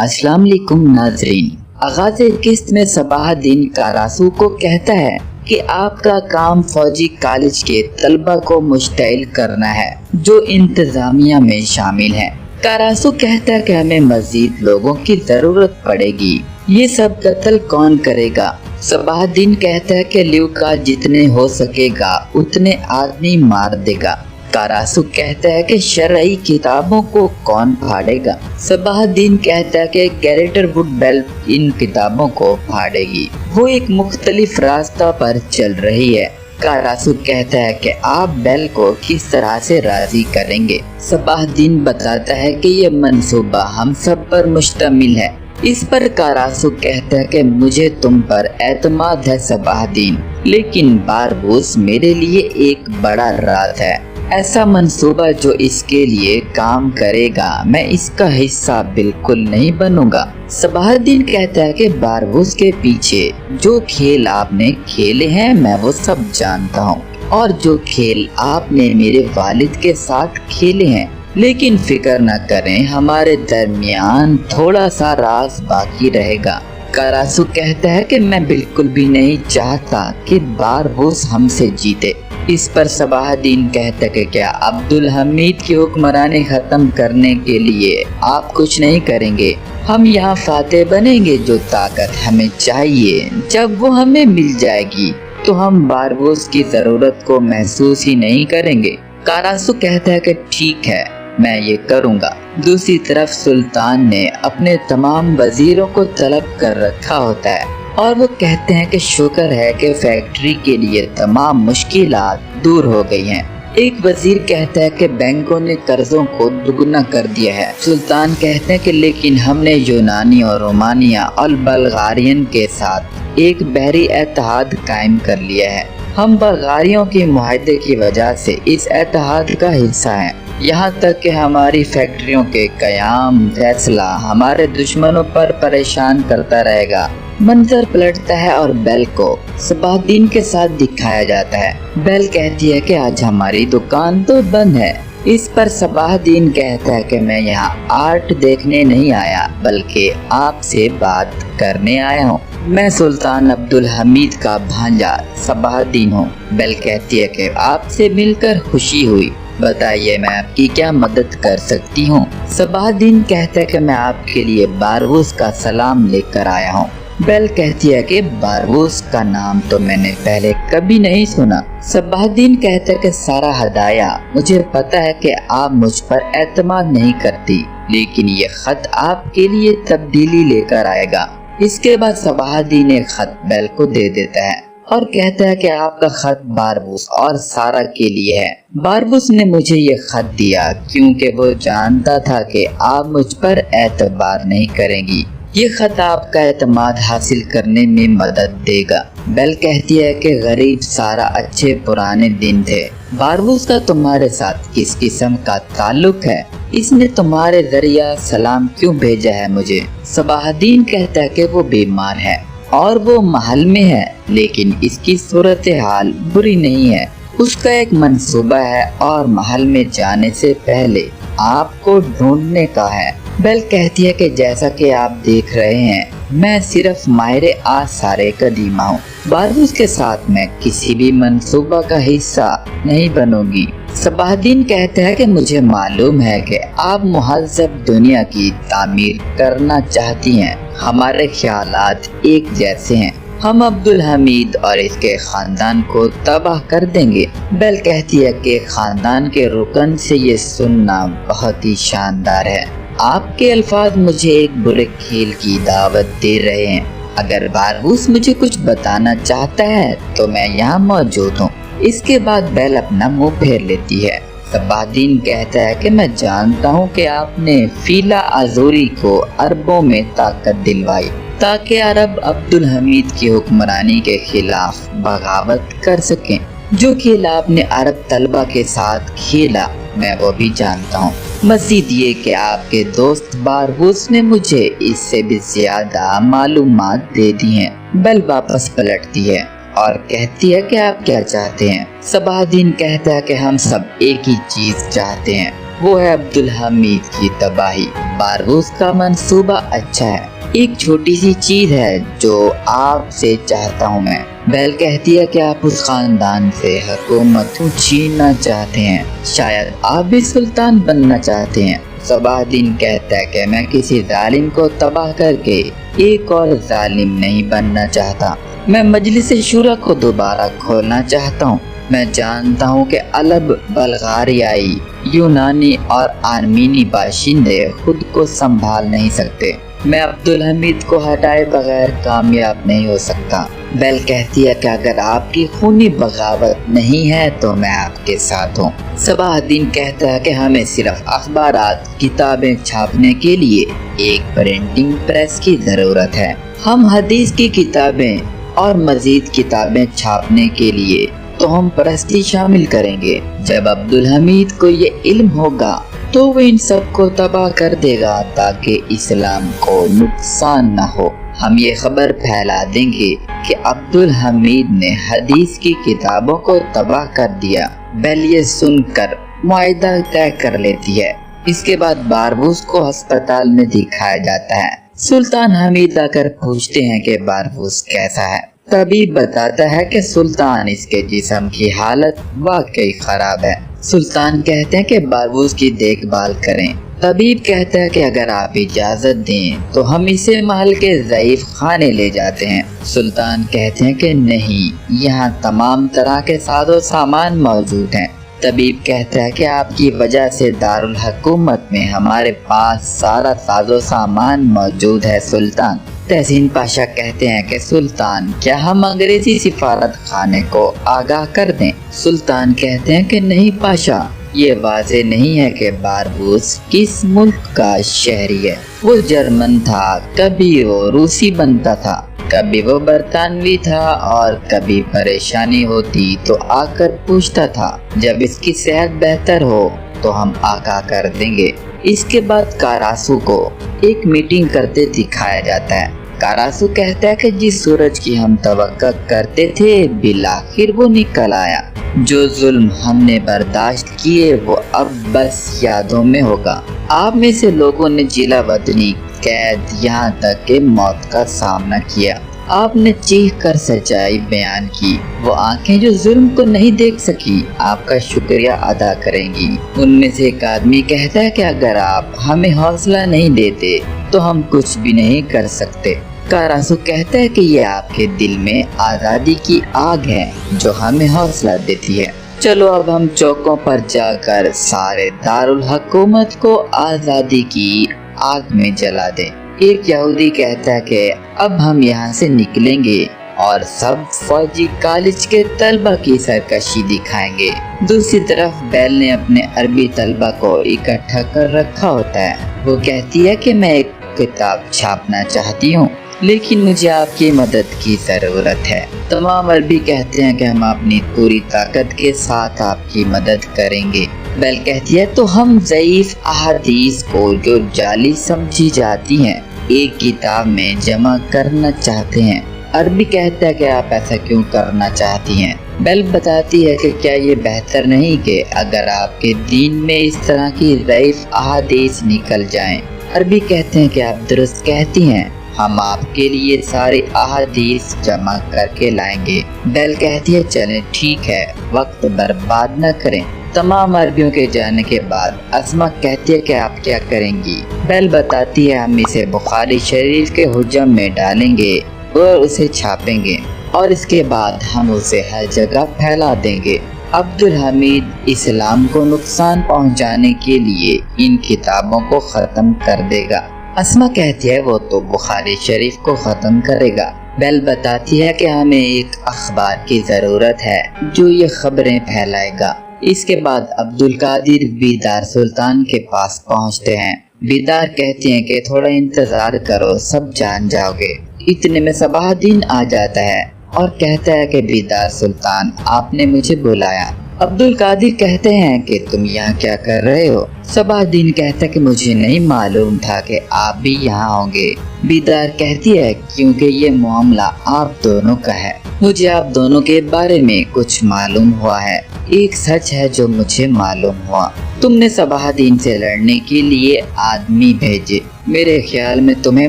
अस्सलाम वालेकुम नाज़रीन। आगाज़ किस्त में सबाहुद्दीन कारासू को कहता है कि आपका काम फौजी कॉलेज के तलबा को मुश्तइल करना है जो इंतजामिया में शामिल हैं। कारासू कहता है कि हमें मजीद लोगों की जरूरत पड़ेगी, ये सब कत्ल कौन करेगा। सबाहुद्दीन कहता है कि ल्यूका जितने हो सकेगा उतने आदमी मार देगा। कारासू कहता है कि शरई किताबों को कौन फाड़ेगा। सबाहुद्दीन कहता है कि गैरेटर वुड बेल इन किताबों को फाड़ेगी, वो एक मुख्तलिफ रास्ता पर चल रही है। कारासू कहता है कि आप बेल को किस तरह से राजी करेंगे। सबाहुद्दीन बताता है कि ये मंसूबा हम सब पर मुश्तमिल है। इस पर कारासू कहता है कि मुझे तुम पर एतमाद है सबाहुद्दीन, लेकिन बारबूस मेरे लिए एक बड़ा राज है। ऐसा मंसूबा जो इसके लिए काम करेगा, मैं इसका हिस्सा बिल्कुल नहीं बनूंगा। सबाहुद्दीन कहता है कि बारबूस के पीछे जो खेल आपने खेले हैं मैं वो सब जानता हूँ, और जो खेल आपने मेरे वालिद के साथ खेले हैं, लेकिन फिक्र न करें, हमारे दरमियान थोड़ा सा राज बाकी रहेगा। कारासू कहता है कि मैं बिल्कुल भी नहीं चाहता कि बारबूस हमसे जीते। इस पर सबाहुद्दीन कहता है कि क्या अब्दुल हमीद की हुक्मरानी खत्म करने के लिए आप कुछ नहीं करेंगे। हम यहाँ फातेह बनेंगे। जो ताकत हमें चाहिए जब वो हमें मिल जाएगी तो हम बारबूस की जरूरत को महसूस ही नहीं करेंगे। कारासू कहता है कि ठीक है, मैं ये करूँगा। दूसरी तरफ सुल्तान ने अपने तमाम वजीरों को तलब कर रखा होता है और वो कहते हैं कि शुक्र है कि फैक्ट्री के लिए तमाम मुश्किलात दूर हो गई हैं। एक वजीर कहता है कि बैंकों ने कर्जों को दुगना कर दिया है। सुल्तान कहते हैं कि लेकिन हमने यूनानी और रोमानिया और बल्गारियन के साथ एक बहरी एतहाद कायम कर लिया है। हम बल्गारियों के मुआहदे की वजह से इस एतहाद का हिस्सा हैं। यहाँ तक कि हमारी फैक्ट्रियों के कयाम फैसला हमारे दुश्मनों पर परेशान करता रहेगा। मंजर पलटता है और बेल को सबाहुद्दीन के साथ दिखाया जाता है। बेल कहती है कि आज हमारी दुकान तो बंद है। इस पर सबाहुद्दीन कहता है कि मैं यहाँ आर्ट देखने नहीं आया, बल्कि आपसे बात करने आया हूँ। मैं सुल्तान अब्दुल हमीद का भांजा सबाहुद्दीन हूँ। बेल कहती है कि आपसे मिलकर खुशी हुई, बताइए मैं आपकी क्या मदद कर सकती हूँ। सबाहुद्दीन कहता है कि मैं आपके लिए बारबूस का सलाम लेकर आया हूँ। बेल कहती है कि बारबूस का नाम तो मैंने पहले कभी नहीं सुना। सबाहुद्दीन कहता है कि सारा हदाया, मुझे पता है कि आप मुझ पर एतमाद नहीं करती, लेकिन ये खत आपके लिए तब्दीली लेकर आएगा। इसके बाद सबाहुद्दीन एक खत बेल को दे देता है और कहता है कि आपका खत बारबूस और सारा के लिए है। बारबूस ने मुझे ये खत दिया क्योंकि वो जानता था कि आप मुझ पर एतबार नहीं करेंगी। ये खत आपका एतमाद हासिल करने में मदद देगा। बेल कहती है कि गरीब सारा अच्छे पुराने दिन थे। बारबूस का तुम्हारे साथ किस किस्म का ताल्लुक है? इसने तुम्हारे जरिया सलाम क्यों भेजा है मुझे? सबाहुद्दीन कहता है कि वो बीमार है और वो महल में है, लेकिन इसकी सूरत हाल बुरी नहीं है। उसका एक मंसूबा है और महल में जाने से पहले आपको ढूंढने का है। बेल कहती है कि जैसा कि आप देख रहे हैं, मैं सिर्फ माहिर आसारे कदीमा हूँ। बारबूस के साथ मैं किसी भी मंसूबा का हिस्सा नहीं बनूंगी। सबाहुद्दीन कहता है कि मुझे मालूम है कि आप मुहज़्ज़ब दुनिया की तामीर करना चाहती हैं। हमारे ख्यालात एक जैसे हैं। हम अब्दुल हमीद और इसके खानदान को तबाह कर देंगे। बेल कहती है कि खानदान के रुकन से ये सुनना बहुत ही शानदार है। आपके अल्फाज मुझे एक बुरे खेल की दावत दे रहे हैं। अगर बारबूस मुझे कुछ बताना चाहता है तो मैं यहाँ मौजूद हूँ। इसके बाद बेल अपना मुंह फेर लेती है। सबाहुद्दीन कहता है कि मैं जानता हूँ कि आपने फीला आजूरी को अरबों में ताकत दिलवाई ताकि अरब अब्दुल हमीद की हुक्मरानी के खिलाफ बगावत कर सकें। जो खेल आपने अरब तलबा के साथ खेला मैं वो भी जानता हूँ। मजीद ये कि आपके दोस्त बारबूस ने मुझे इससे भी ज्यादा मालूमात दे दी हैं। बेल वापस पलटती है और कहती है कि आप क्या चाहते हैं। सबाहुद्दीन कहता है कि हम सब एक ही चीज चाहते हैं। وہ ہے عبدالحمید کی تباہی۔ باربوس کا منصوبہ اچھا ہے، ایک چھوٹی سی چیز ہے جو آپ سے چاہتا ہوں میں۔ بیل کہتی ہے کہ آپ اس خاندان سے حکومت کو چھیننا چاہتے ہیں، شاید آپ بھی سلطان بننا چاہتے ہیں۔ صباح الدین کہتا ہے کہ میں کسی ظالم کو تباہ کر کے ایک اور ظالم نہیں بننا چاہتا، میں مجلس شورا کو دوبارہ کھولنا چاہتا ہوں۔ میں جانتا ہوں کہ عرب، بلغاریائی، یونانی اور آرمینی باشندے خود کو سنبھال نہیں سکتے، میں عبدالحمید کو ہٹائے بغیر کامیاب نہیں ہو سکتا۔ بیل کہتی ہے کہ اگر آپ کی خونی بغاوت نہیں ہے تو میں آپ کے ساتھ ہوں۔ صباح الدین کہتا ہے کہ ہمیں صرف اخبارات، کتابیں چھاپنے کے لیے ایک پرنٹنگ پریس کی ضرورت ہے۔ ہم حدیث کی کتابیں اور مزید کتابیں چھاپنے کے لیے تو ہم پرستی شامل کریں گے۔ جب عبدالحمید کو یہ علم ہوگا تو وہ ان سب کو تباہ کر دے گا تاکہ اسلام کو نقصان نہ ہو۔ ہم یہ خبر پھیلا دیں گے کہ عبدالحمید نے حدیث کی کتابوں کو تباہ کر دیا۔ بیل یہ سن کر معاہدہ طے کر لیتی ہے۔ اس کے بعد باربوس کو ہسپتال میں دکھایا جاتا ہے۔ سلطان حمید آ کر پوچھتے ہیں کہ باربوس کیسا ہے۔ طبیب بتاتا ہے کہ سلطان اس کے جسم کی حالت واقعی خراب ہے۔ سلطان کہتے ہیں کہ باربوس کی دیکھ بھال کریں۔ طبیب کہتا ہے کہ اگر آپ اجازت دیں تو ہم اسے محل کے ضعیف خانے لے جاتے ہیں۔ سلطان کہتے ہیں کہ نہیں، یہاں تمام طرح کے ساز و سامان موجود ہیں۔ طبیب کہتا ہے کہ آپ کی وجہ سے دارالحکومت میں ہمارے پاس سارا ساز و سامان موجود ہے سلطان۔ تحسین پاشا کہتے ہیں کہ سلطان کیا ہم انگریزی سفارت خانے کو آگاہ کر دیں؟ سلطان کہتے ہیں کہ نہیں پاشا، یہ واضح نہیں ہے کہ باربوس کس ملک کا شہری ہے۔ وہ جرمن تھا، کبھی وہ روسی بنتا تھا، کبھی وہ برطانوی تھا اور کبھی پریشانی ہوتی تو آ کر پوچھتا تھا۔ جب اس کی صحت بہتر ہو تو ہم آگاہ کر دیں گے۔ اس کے بعد کاراسو کو ایک میٹنگ کرتے دکھایا جاتا ہے۔ کاراسو کہتا ہے کہ جس سورج کی ہم توقع کرتے تھے بالآخر وہ نکل آیا۔ جو ظلم ہم نے برداشت کیے وہ اب بس یادوں میں ہوگا۔ آپ میں سے لوگوں نے جلا وطنی، قید، یہاں تک کہ موت کا سامنا کیا۔ آپ نے چیخ کر سچائی بیان کی۔ وہ آنکھیں جو ظلم کو نہیں دیکھ سکی آپ کا شکریہ ادا کریں گی۔ ان میں سے ایک آدمی کہتا ہے کہ اگر آپ ہمیں حوصلہ نہیں دیتے تو ہم کچھ بھی نہیں کر سکتے۔ کاراسو کہتا ہے کہ یہ آپ کے دل میں آزادی کی آگ ہے جو ہمیں حوصلہ دیتی ہے۔ چلو اب ہم چوکوں پر جا کر سارے دارالحکومت کو آزادی کی آگ میں جلا دیں۔ ایک یہودی کہتا ہے کہ اب ہم یہاں سے نکلیں گے اور سب فوجی کالج کے طلبہ کی سرکشی دکھائیں گے۔ دوسری طرف بیل نے اپنے عربی طلبہ کو اکٹھا کر رکھا ہوتا ہے۔ وہ کہتی ہے کہ میں ایک کتاب چھاپنا چاہتی ہوں لیکن مجھے آپ کی مدد کی ضرورت ہے۔ تمام عربی کہتے ہیں کہ ہم اپنی پوری طاقت کے ساتھ آپ کی مدد کریں گے۔ بیل کہتی ہے تو ہم ضعیف احادیث کو جو جعلی سمجھی جاتی ہیں ایک کتاب میں جمع کرنا چاہتے ہیں۔ عربی کہتا ہے کہ آپ ایسا کیوں کرنا چاہتی ہیں؟ بیل بتاتی ہے کہ کیا یہ بہتر نہیں کہ اگر آپ کے دین میں اس طرح کی ضعیف احادیث نکل جائیں؟ عربی کہتے ہیں کہ آپ درست کہتی ہیں، ہم آپ کے لیے ساری احادیث جمع کر کے لائیں گے۔ بیل کہتی ہے چلیں ٹھیک ہے، وقت برباد نہ کریں۔ تمام عربیوں کے جانے کے بعد اسما کہتی ہے کہ آپ کیا کریں گی؟ بیل بتاتی ہے ہم اسے بخاری شریف کے حجم میں ڈالیں گے اور اسے چھاپیں گے اور اس کے بعد ہم اسے ہر جگہ پھیلا دیں گے۔ عبدالحمید اسلام کو نقصان پہنچانے کے لیے ان کتابوں کو ختم کر دے گا۔ اسما کہتی ہے وہ تو بخاری شریف کو ختم کرے گا۔ بیل بتاتی ہے کہ ہمیں ایک اخبار کی ضرورت ہے جو یہ خبریں پھیلائے گا۔ اس کے بعد عبدالقادر بیدار سلطان کے پاس پہنچتے ہیں۔ بیدار کہتے ہیں کہ تھوڑا انتظار کرو، سب جان جاؤ گے۔ اتنے میں صباح الدین آ جاتا ہے اور کہتا ہے کہ بیدار سلطان آپ نے مجھے بلایا۔ عبدالقادر کہتے ہیں کہ تم یہاں کیا کر رہے ہو؟ صباح الدین کہتا ہے کہ مجھے نہیں معلوم تھا کہ آپ بھی یہاں ہوں گے۔ بیدار کہتی ہے کیونکہ یہ معاملہ آپ دونوں کا ہے، مجھے آپ دونوں کے بارے میں کچھ معلوم ہوا ہے۔ ایک سچ ہے جو مجھے معلوم ہوا، تم نے صباح الدین سے لڑنے کے لیے آدمی بھیجے، میرے خیال میں تمہیں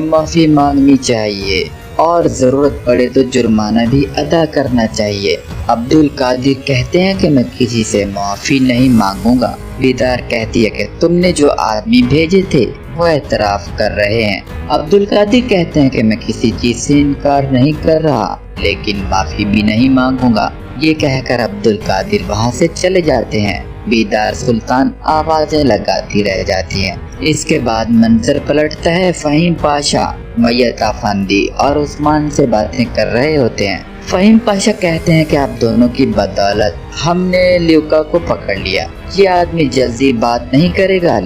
معافی مانگنی چاہیے اور ضرورت پڑے تو جرمانہ بھی ادا کرنا چاہیے۔ عبد القادر کہتے ہیں کہ میں کسی سے معافی نہیں مانگوں گا۔ بیدار کہتی ہے کہ تم نے جو آدمی بھیجے تھے وہ اعتراف کر رہے ہیں۔ عبد القادر کہتے ہیں کہ میں کسی چیز سے انکار نہیں کر رہا لیکن معافی بھی نہیں مانگوں گا۔ یہ کہہ کر عبد القادر وہاں سے چلے جاتے ہیں۔ بیدار سلطان آوازیں لگاتی رہ جاتی ہیں۔ اس کے بعد منظر پلٹتا ہے، فہیم پاشا میت افندی اور عثمان سے باتیں کر رہے ہوتے ہیں۔ فہیم پاشا کہتے ہیں کہ آپ دونوں کی بدولت ہم نے لیوکا کو پکڑ لیا۔ یہ آدمی جلدی بات نہیں کرے گا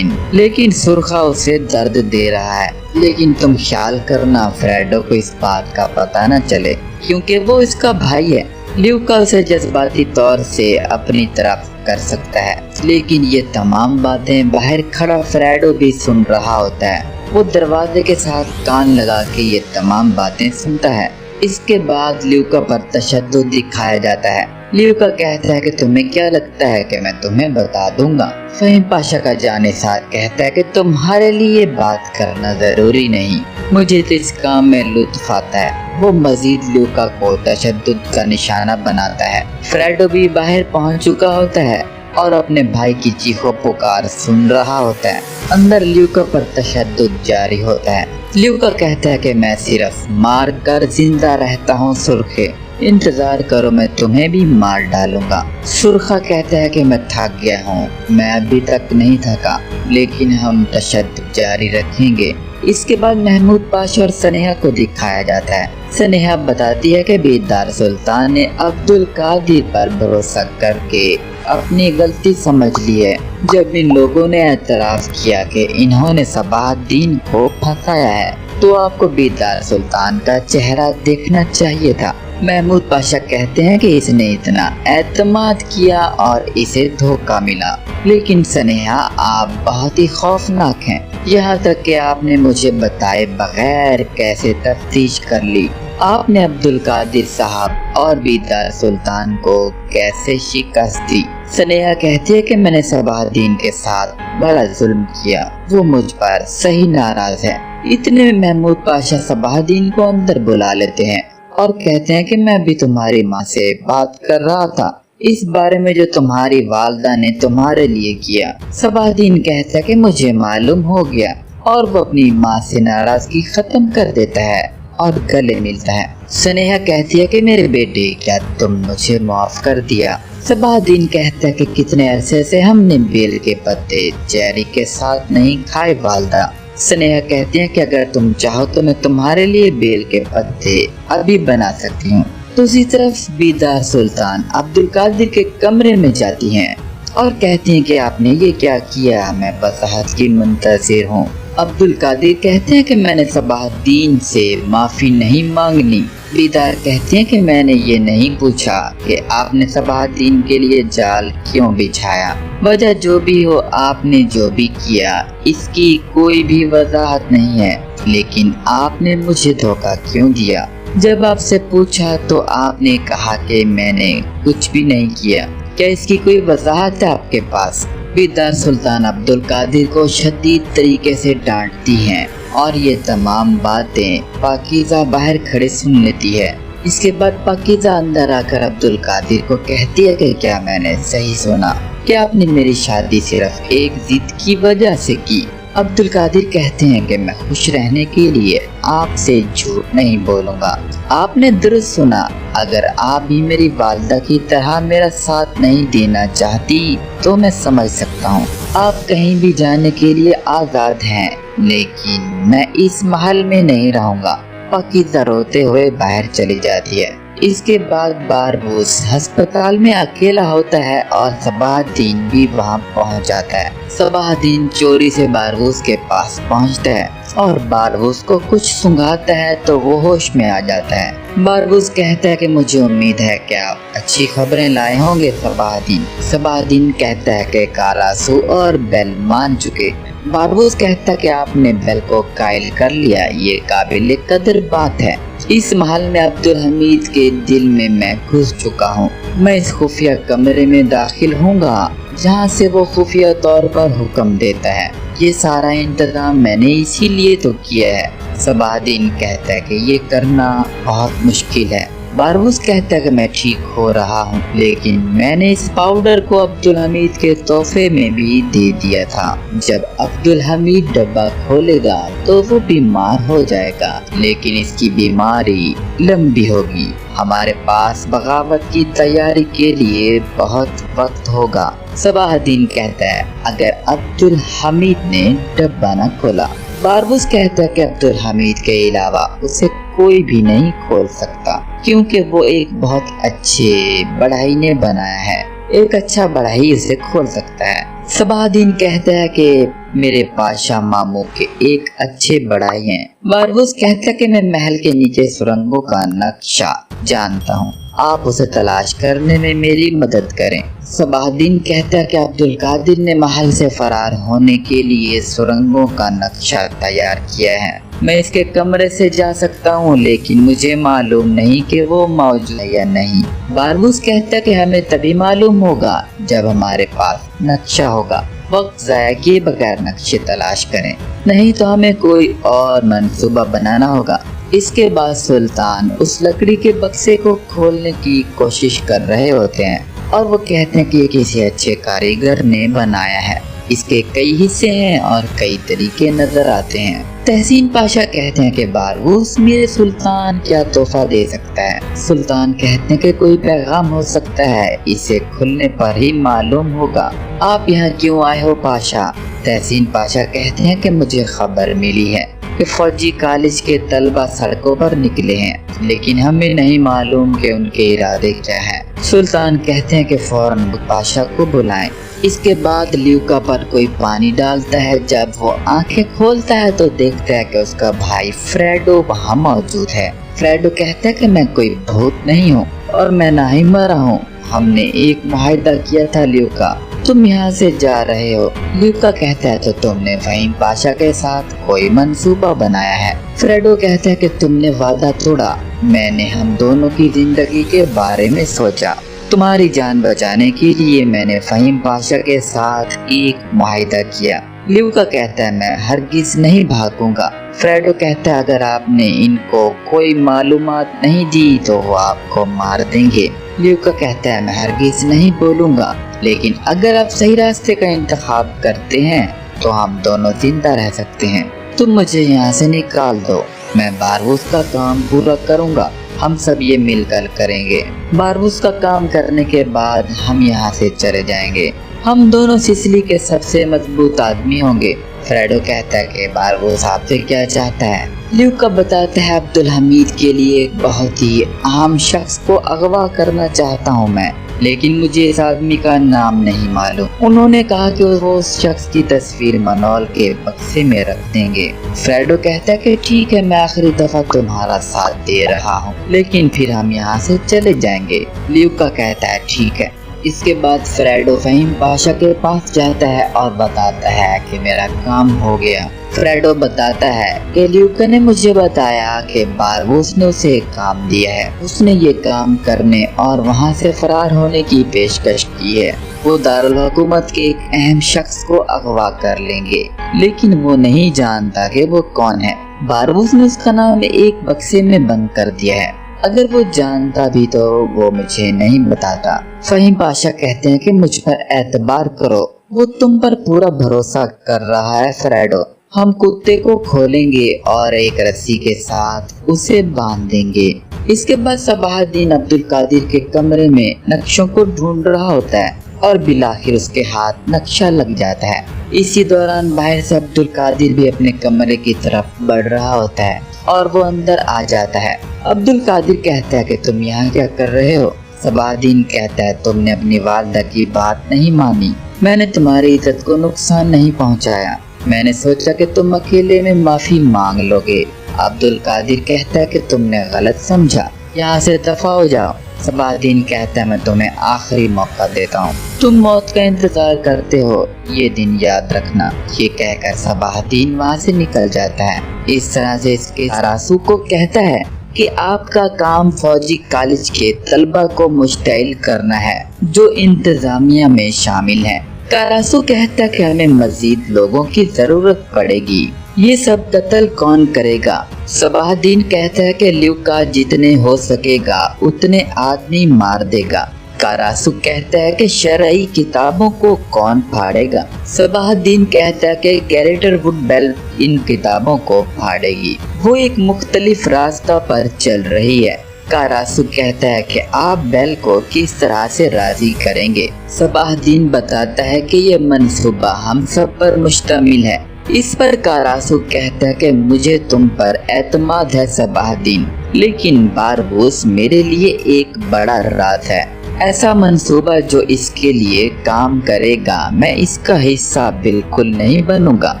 لیکن سرخا اسے درد دے رہا ہے۔ لیکن تم خیال کرنا فریڈو کو اس بات کا پتہ نہ چلے کیونکہ وہ اس کا بھائی ہے۔ لیوکا اسے جذباتی طور سے اپنی طرف کر سکتا ہے لیکن یہ تمام باتیں باہر کھڑا فریڈو بھی سن رہا ہوتا ہے۔ وہ دروازے کے ساتھ کان لگا کے یہ تمام باتیں سنتا ہے۔ اس کے بعد لیوکا پر تشدد دکھایا جاتا ہے۔ لیوکا کہتا ہے کہ تمہیں کیا لگتا ہے کہ میں تمہیں بتا دوں گا؟ فہیم پاشا کا جانثار کہتا ہے کہ تمہارے لیے بات کرنا ضروری نہیں، مجھے تو اس کام میں لطف آتا ہے۔ وہ مزید لیوکا کو تشدد کا نشانہ بناتا ہے۔ فریڈو بھی باہر پہنچ چکا ہوتا ہے اور اپنے بھائی کی چیخو پکار سن رہا ہوتا ہے۔ اندر لیوکا پر تشدد جاری ہوتا ہے۔ لیوکا کہتا ہے کہ میں صرف مار کر زندہ رہتا ہوں سرخے، انتظار کرو میں تمہیں بھی مار ڈالوں گا۔ سرخا کہتا ہے کہ میں تھک گیا ہوں، میں ابھی تک نہیں تھکا لیکن ہم تشدد جاری رکھیں گے۔ اس کے بعد محمود پاشا اور سنیہا کو دکھایا جاتا ہے۔ سنیہا بتاتی ہے کہ بیدار سلطان نے عبد القادر پر بھروسہ کر کے اپنی غلطی سمجھ لی ہے۔ جب ان لوگوں نے اعتراف کیا کہ انہوں نے صباح الدین کو پھنسایا ہے تو آپ کو بیدار سلطان کا چہرہ دیکھنا چاہیے تھا۔ محمود پاشا کہتے ہیں کہ اس نے اتنا اعتماد کیا اور اسے دھوکہ ملا، لیکن سنیہا آپ بہت ہی خوفناک ہیں، یہاں تک کہ آپ نے مجھے بتائے بغیر کیسے تفتیش کر لی۔ آپ نے عبد القادر صاحب اور بیدار سلطان کو کیسے شکست دی؟ سنیہا کہتی ہے کہ میں نے صباح الدین کے ساتھ بڑا ظلم کیا، وہ مجھ پر صحیح ناراض ہے۔ اتنے میں محمود پاشا صباح الدین کو اندر بلا لیتے ہیں اور کہتے ہیں کہ میں بھی تمہاری ماں سے بات کر رہا تھا اس بارے میں جو تمہاری والدہ نے تمہارے لیے کیا۔ صباح الدین کہتا ہے کہ مجھے معلوم ہو گیا اور وہ اپنی ماں سے ناراضگی ختم کر دیتا ہے اور گلے ملتا ہے۔ سنیہا کہتی ہے کہ میرے بیٹے کیا تم مجھے معاف کر دیا؟ صباح الدین کہتا ہے کہ کتنے عرصے سے ہم نے بیل کے پتے چیری کے ساتھ نہیں کھائے والدہ۔ سنیہا کہتی ہیں کہ اگر تم چاہو تو میں تمہارے لیے بیل کے پتے ابھی بنا سکتی ہوں۔ دوسری طرف بیدار سلطان عبد القادر کے کمرے میں جاتی ہیں اور کہتی ہیں کہ آپ نے یہ کیا کیا، میں وضاحت کی منتظر ہوں۔ عبد القادر کہتے ہیں کہ میں نے صباح الدین سے معافی نہیں مانگنی۔ بیدار کہتے ہیں کہ میں نے یہ نہیں پوچھا کہ آپ نے صباح الدین کے لیے جال کیوں بچھایا، وجہ جو بھی ہو آپ نے جو بھی کیا اس کی کوئی بھی وضاحت نہیں ہے، لیکن آپ نے مجھے دھوکہ کیوں دیا؟ جب آپ سے پوچھا تو آپ نے کہا کہ میں نے کچھ بھی نہیں کیا، کیا اس کی کوئی وضاحت ہے آپ کے پاس؟ بیدار سلطان عبد القادر کو شدید طریقے سے ڈانٹتی ہیں اور یہ تمام باتیں پاکیزہ باہر کھڑے سن لیتی ہے۔ اس کے بعد پاکیزہ اندر آ کر عبد القادر کو کہتی ہے کہ کیا میں نے صحیح سنا کہ آپ نے میری شادی صرف ایک ضد کی وجہ سے کی؟ عبد القادر کہتے ہیں کہ میں خوش رہنے کے لیے آپ سے جھوٹ نہیں بولوں گا۔ آپ نے درست سنا، اگر آپ بھی میری والدہ کی طرح میرا ساتھ نہیں دینا چاہتی تو میں سمجھ سکتا ہوں، آپ کہیں بھی جانے کے لیے آزاد ہیں، لیکن میں اس محل میں نہیں رہوں گا۔ پاکیزہ روتے ہوئے باہر چلی جاتی ہے۔ اس کے بعد باربوس ہسپتال میں اکیلا ہوتا ہے اور صباح الدین بھی وہاں پہنچ جاتا ہے۔ صباح الدین چوری سے باربوس کے پاس پہنچتا ہے اور باربوس کو کچھ سنگھاتا ہے تو وہ ہوش میں آ جاتا ہے۔ باربوس کہتا ہے کہ مجھے امید ہے کہ آپ اچھی خبریں لائے ہوں گے صباح الدین۔ صباح الدین کہتا ہے کہ کاراسو اور بیل مان چکے۔ باربوس کہتا ہے کہ آپ نے بیل کو قائل کر لیا، یہ قابل قدر بات ہے۔ اس محل میں عبد الحمید کے دل میں گھس چکا ہوں، میں اس خفیہ کمرے میں داخل ہوں گا जहाँ से वो खुफिया तौर पर हुक्म देता है। ये सारा इंतजाम मैंने इसीलिए तो किया है। सबाहदीन कहता है कि ये करना बहुत मुश्किल है। बारबूस कहता है कि मैं ठीक हो रहा हूँ, लेकिन मैंने इस पाउडर को अब्दुल हमीद के तोहफे में भी दे दिया था। जब अब्दुल हमीद डब्बा खोलेगा तो वो बीमार हो जाएगा, लेकिन इसकी बीमारी लंबी होगी। हमारे पास बगावत की तैयारी के लिए बहुत वक्त होगा। सबाहदीन कहता है अगर अब्दुल हमीद ने डब्बा न खोला। बारबूस कहता है कि अब्दुल हमीद के अलावा उसे कोई भी नहीं खोल सकता, क्योंकि वो एक बहुत अच्छे बढ़ई ने बनाया है। एक अच्छा बढ़ई उसे खोल सकता है। सबाहदीन कहता है कि मेरे पाशा मामू के एक अच्छे बढ़ई हैं। बारबूस कहता है कि मैं महल के नीचे सुरंगों का नक्शा जानता हूँ, आप उसे तलाश करने में मेरी मदद करें। सबाहदीन कहता है कि अब्दुल कादिर ने महल से फरार होने के लिए सुरंगों का नक्शा तैयार किया है। मैं इसके कमरे से जा सकता हूँ, लेकिन मुझे मालूम नहीं कि वो मौजूद है या नहीं। बारबूस कहता है कि हमें तभी मालूम होगा जब हमारे पास नक्शा होगा। वक्त ज़ाया किए बगैर नक्शे तलाश करें, नहीं तो हमें कोई और मंसूबा बनाना होगा। इसके बाद सुल्तान उस लकड़ी के बक्से को खोलने की कोशिश कर रहे होते हैं और वो कहते हैं कि ये किसी अच्छे कारीगर ने बनाया है। इसके कई हिस्से हैं और कई तरीके नजर आते हैं। तहसीन पाशा कहते हैं कि बारबूस मेरे सुल्तान क्या तोहफा दे सकता है। सुल्तान कहते हैं कि कोई पैगाम हो सकता है, इसे खुलने पर ही मालूम होगा। आप यहाँ क्यों आए हो पाशा? तहसीन पाशा कहते हैं कि मुझे खबर मिली है कि फौजी कॉलेज के तलबा सड़कों पर निकले हैं, लेकिन हमें नहीं मालूम कि उनके इरादे क्या हैं। सुल्तान कहते हैं कि फौरन पाशा को बुलाएं। इसके बाद ल्यूका पर कोई पानी डालता है। जब वो आंखें खोलता है तो देखता है कि उसका भाई फ्रेडो वहाँ मौजूद है। फ्रेडो कहता है कि मैं कोई भूत नहीं हूँ और मैं ना ही मरा हूँ। हमने एक मुआहदा किया था ल्यूका, तुम यहाँ से जा रहे हो। ल्यूका कहता है तो तुमने फहीम पाशा के साथ कोई मंसूबा बनाया है। फ्रेडो कहता है कि तुमने वादा तोड़ा। मैंने हम दोनों की जिंदगी के बारे में सोचा। तुम्हारी जान बचाने के लिए मैंने फहीम पाशा के साथ एक मुआहदा किया। ल्यूका कहता है मैं हरगिज नहीं भागूंगा। फ्रेडो कहता है अगर आपने इनको कोई मालूमात नहीं दी तो वो आपको मार देंगे। ल्यूका कहता है मैं हरगिज नहीं बोलूंगा, लेकिन अगर आप सही रास्ते का इंतखाब करते हैं तो हम दोनों जिंदा रह सकते हैं। तुम मुझे यहाँ से निकाल दो, मैं बारबूस का काम पूरा करूँगा। हम सब ये मिलकर करेंगे। बारबूस का काम करने के बाद हम यहाँ से चले जाएंगे। हम दोनों सिसिली के सबसे मजबूत आदमी होंगे। फ्रेडो कहता है कि बारबूस आपसे क्या चाहता है। ल्यूका बताता है अब्दुल हमीद के लिए एक बहुत ही अहम शख्स को अगवा करना चाहता हूँ मैं, लेकिन मुझे इस आदमी का नाम नहीं मालूम। उन्होंने कहा कि वो उस शख्स की तस्वीर मनोल के बक्से में रख देंगे। फ्रेडो कहता है कि ठीक है, मैं आखिरी दफा तुम्हारा साथ दे रहा हूँ, लेकिन फिर हम यहाँ से चले जाएंगे। ल्यूका कहता है ठीक है। इसके बाद फ्रेडो फहीम पाशा के पास जाता है और बताता है कि मेरा काम हो गया। फ्रेडो बताता है कि ल्यूका ने मुझे बताया कि बारबूस ने उसे एक काम दिया है। उसने ये काम करने और वहाँ से फरार होने की पेशकश की है। वो दारुल हुकूमत के एक अहम शख्स को अगवा कर लेंगे, लेकिन वो नहीं जानता कि वो कौन है। बारबूस ने उसका नाम एक बक्से में बंद कर दिया है। अगर वो जानता भी तो वो मुझे नहीं बताता। फहीम पाशा कहते हैं कि मुझ पर एतबार करो, वो तुम पर पूरा भरोसा कर रहा है। फ्रेडो, हम कुत्ते को खोलेंगे और एक रस्सी के साथ उसे बांध देंगे। इसके बाद सबाहदीन अब्दुल कादिर के कमरे में नक्शों को ढूंढ रहा होता है और बिलाखिर उसके हाथ नक्शा लग जाता है। इसी दौरान बाहर से अब्दुल कादिर भी अपने कमरे की तरफ बढ़ रहा होता है और वो अंदर आ जाता है। अब्दुल कादिर कहता है कि तुम यहाँ क्या कर रहे हो? सबाहदीन कहता है तुमने अपनी वालिदा की बात नहीं मानी। मैंने तुम्हारी इज्जत को नुकसान नहीं पहुँचाया। मैंने सोचा कि तुम अकेले में माफी मांग लोगे। अब्दुल कादिर कहता है कि तुमने गलत समझा, यहाँ से दफा हो जाओ। सबाहदीन कहता है मैं तुम्हें आखिरी मौका देता हूँ, तुम मौत का इंतजार करते हो, ये दिन याद रखना। ये कहकर सबाहदीन वहाँ से निकल जाता है। इस तरह से इसके आरासू को कहता है कि आपका काम फौजी कॉलेज के तलबा को मुश्तइल करना है जो इंतजामिया में शामिल हैं। कारसू कहता है कि हमें मजीद लोगों की जरूरत पड़ेगी, ये सब कत्ल कौन करेगा। सबाहुद्दीन कहता है कि ल्यूका जितने हो सकेगा उतने आदमी मार देगा। कारसू कहता है कि शरई किताबों को कौन फाड़ेगा। सबाहुद्दीन कहता है कि गैरेटर वुडबेल इन किताबों को फाड़ेगी, वो एक मुख्तलिफ रास्ता पर चल रही है। कारसू कहता है कि आप बेल को किस तरह से राजी करेंगे। सबाहुद्दीन बताता है कि ये मंसूबा हम सब पर मुश्तमिल है। इस पर कारसू कहता है कि मुझे तुम पर एतमाद है सबाहुद्दीन, लेकिन बारबूस मेरे लिए एक बड़ा राज है, ऐसा मंसूबा जो इसके लिए काम करेगा, मैं इसका हिस्सा बिल्कुल नहीं बनूंगा।